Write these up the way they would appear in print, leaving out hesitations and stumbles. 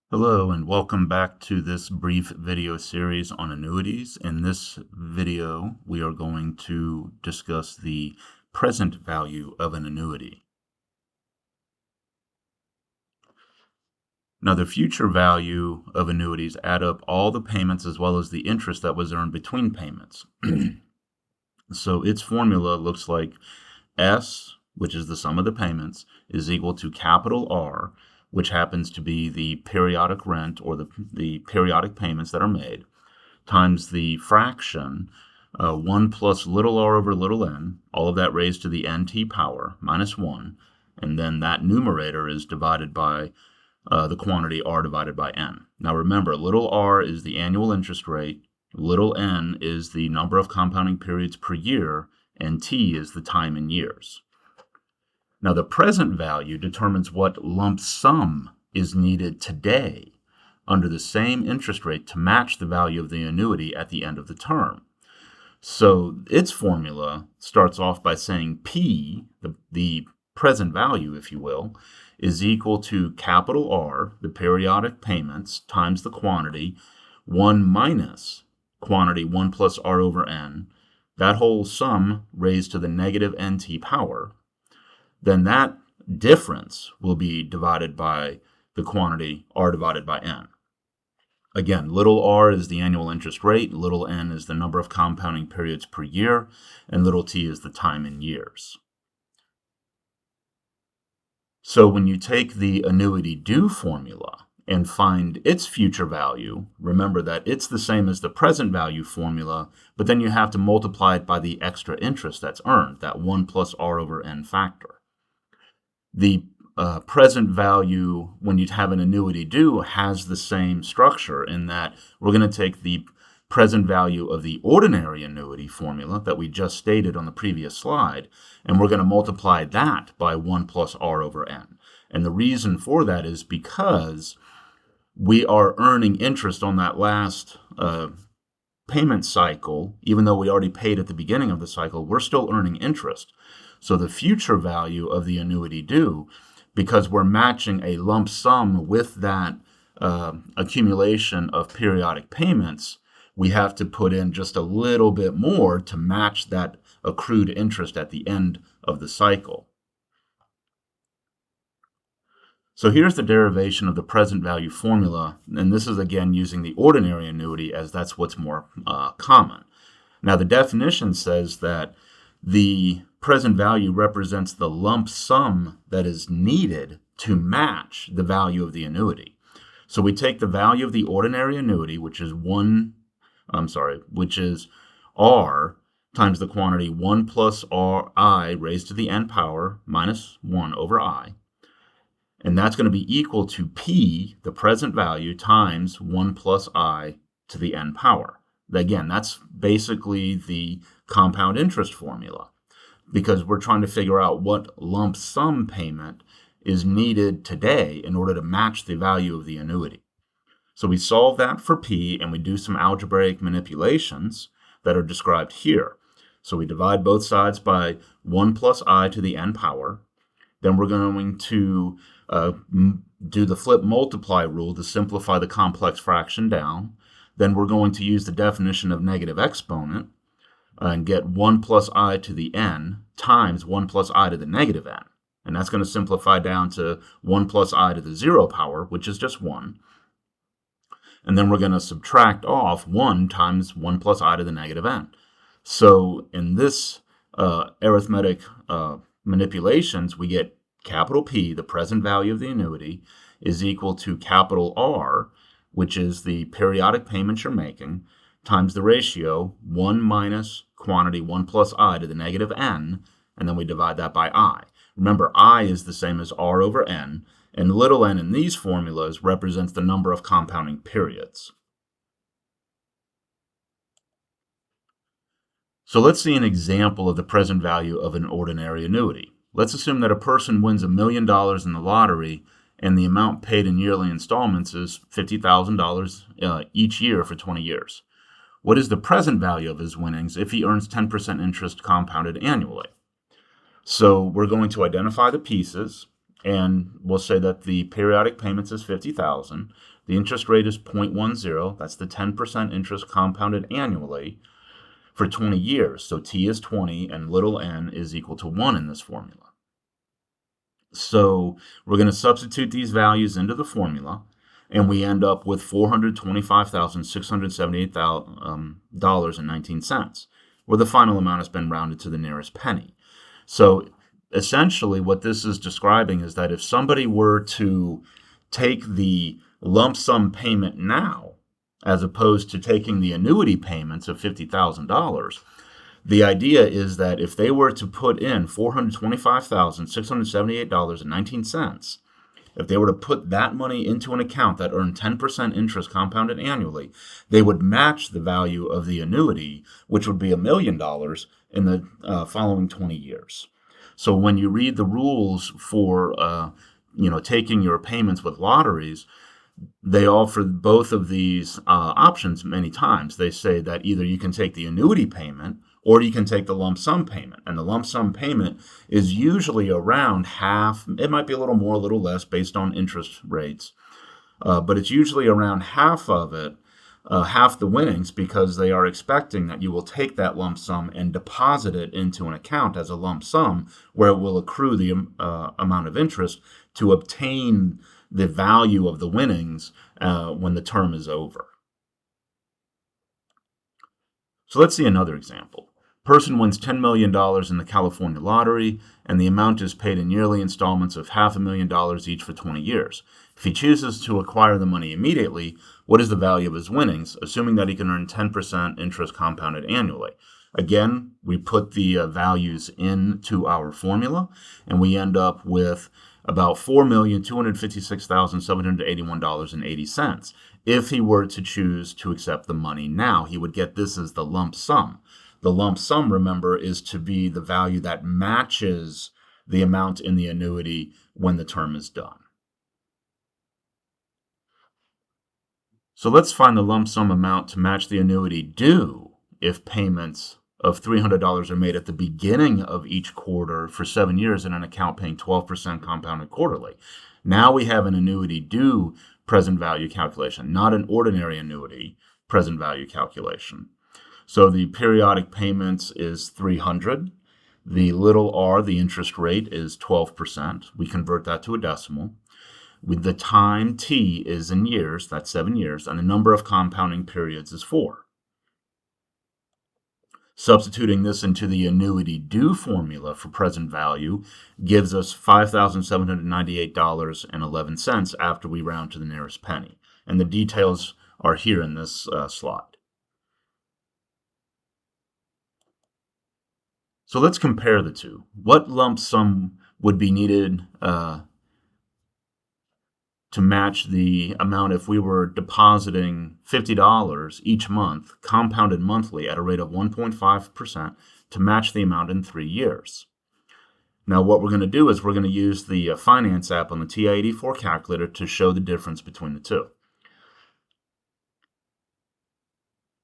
Hello and welcome back to this brief video series on annuities. In this video, we are going to discuss the present value of an annuity. Now, the future value of annuities add up all the payments as well as the interest that was earned between payments. So its formula looks like S, which is the sum of the payments, is equal to capital R, which happens to be the periodic rent or the periodic payments that are made, times the fraction 1 plus little r over little n, all of that raised to the nt power, minus 1, and then that numerator is divided by the quantity r divided by n. Now remember, little r is the annual interest rate, little n is the number of compounding periods per year, and t is the time in years. Now, the present value determines what lump sum is needed today under the same interest rate to match the value of the annuity at the end of the term. So its formula starts off by saying P, the present value, if you will, is equal to capital R, the periodic payments, times the quantity, 1 minus quantity 1 plus R over N, that whole sum raised to the negative NT power. Then that difference will be divided by the quantity R divided by N. Again, little r is the annual interest rate, little n is the number of compounding periods per year, and little t is the time in years. So when you take the annuity due formula and find its future value, remember that it's the same as the present value formula, but then you have to multiply it by the extra interest that's earned, that 1 plus r over n factor. The present value, when you have an annuity due, has the same structure in that we're going to take the present value of the ordinary annuity formula that we just stated on the previous slide, and we're going to multiply that by 1 plus r over n. And the reason for that is because we are earning interest on that last payment cycle. Even though we already paid at the beginning of the cycle, we're still earning interest. So the future value of the annuity due, because we're matching a lump sum with that accumulation of periodic payments, we have to put in just a little bit more to match that accrued interest at the end of the cycle. So here's the derivation of the present value formula, and this is again using the ordinary annuity as that's what's more common. Now the definition says that the present value represents the lump sum that is needed to match the value of the annuity. So we take the value of the ordinary annuity, which is R times the quantity 1 plus I raised to the n power minus 1 over I. And that's going to be equal to P, the present value, times 1 plus I to the n power. Again, that's basically the compound interest formula, because we're trying to figure out what lump sum payment is needed today in order to match the value of the annuity. So we solve that for P, and we do some algebraic manipulations that are described here. So we divide both sides by 1 plus I to the n power. Then we're going to do the flip multiply rule to simplify the complex fraction down. Then we're going to use the definition of negative exponent and get 1 plus I to the n times 1 plus I to the negative n. And that's going to simplify down to 1 plus I to the 0 power, which is just 1. And then we're going to subtract off 1 times 1 plus I to the negative n. So in this arithmetic manipulations, we get capital P, the present value of the annuity, is equal to capital R, which is the periodic payments you're making, times the ratio 1 minus quantity 1 plus I to the negative n, and then we divide that by I. Remember, I is the same as R over n, and little n in these formulas represents the number of compounding periods. So let's see an example of the present value of an ordinary annuity. Let's assume that a person wins $1 million in the lottery, and the amount paid in yearly installments is $50,000 each year for 20 years. What is the present value of his winnings if he earns 10% interest compounded annually? So we're going to identify the pieces, and we'll say that the periodic payments is $50,000. The interest rate is 0.10. That's the 10% interest compounded annually for 20 years. So t is 20 and little n is equal to 1 in this formula. So we're going to substitute these values into the formula, and we end up with $425,678.19, where the final amount has been rounded to the nearest penny. So essentially what this is describing is that if somebody were to take the lump sum payment now, as opposed to taking the annuity payments of $50,000, the idea is that if they were to put in $425,678.19, if they were to put that money into an account that earned 10% interest compounded annually, they would match the value of the annuity, which would be $1 million in the following 20 years. So when you read the rules for taking your payments with lotteries, they offer both of these options many times. They say that either you can take the annuity payment or you can take the lump sum payment. And the lump sum payment is usually around half. It might be a little more, a little less based on interest rates. But it's usually around half of it, half the winnings, because they are expecting that you will take that lump sum and deposit it into an account as a lump sum where it will accrue the amount of interest to obtain the value of the winnings when the term is over. So let's see another example. Person wins $10 million in the California lottery, and the amount is paid in yearly installments of $500,000 each for 20 years. If he chooses to acquire the money immediately, what is the value of his winnings, assuming that he can earn 10% interest compounded annually? Again, we put the values into our formula, and we end up with about $4,256,781.80. If he were to choose to accept the money now, he would get this as the lump sum. The lump sum, remember, is to be the value that matches the amount in the annuity when the term is done. So let's find the lump sum amount to match the annuity due if payments of $300 are made at the beginning of each quarter for 7 years in an account paying 12% compounded quarterly. Now we have an annuity due present value calculation, not an ordinary annuity present value calculation. So the periodic payments is $300. The little r, the interest rate, is 12%. We convert that to a decimal. With the time t is in years, that's 7 years, and the number of compounding periods is 4. Substituting this into the annuity due formula for present value gives us $5,798.11 after we round to the nearest penny. And the details are here in this slide. So let's compare the two. What lump sum would be needed to match the amount if we were depositing $50 each month, compounded monthly at a rate of 1.5% to match the amount in 3 years? Now what we're going to do is we're going to use the finance app on the TI-84 calculator to show the difference between the two.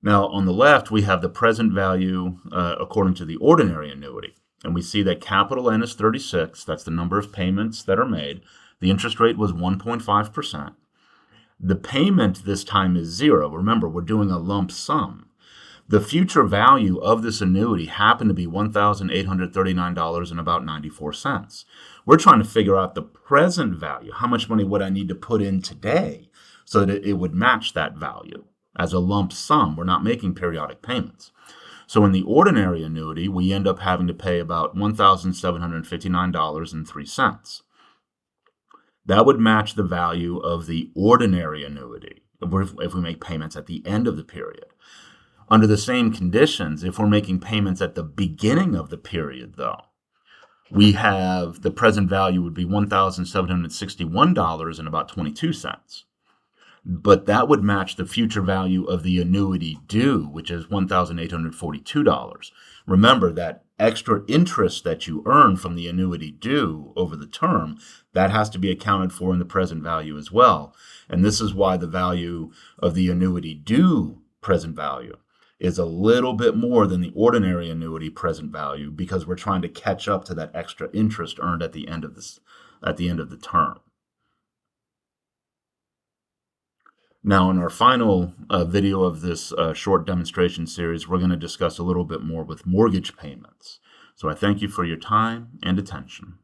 Now on the left we have the present value according to the ordinary annuity, and we see that capital N is 36, that's the number of payments that are made. The interest rate was 1.5%. The payment this time is 0. Remember, we're doing a lump sum. The future value of this annuity happened to be $1,839.94. We're trying to figure out the present value. How much money would I need to put in today so that it would match that value as a lump sum? We're not making periodic payments. So in the ordinary annuity, we end up having to pay about $1,759.03. That would match the value of the ordinary annuity if we make payments at the end of the period. Under the same conditions, if we're making payments at the beginning of the period, though, we have the present value would be $1,761.22. But that would match the future value of the annuity due, which is $1,842. Remember that extra interest that you earn from the annuity due over the term, that has to be accounted for in the present value as well. And this is why the value of the annuity due present value is a little bit more than the ordinary annuity present value, because we're trying to catch up to that extra interest earned at the end of this at the end of the term. Now, in our final video of this short demonstration series, we're going to discuss a little bit more with mortgage payments. So I thank you for your time and attention.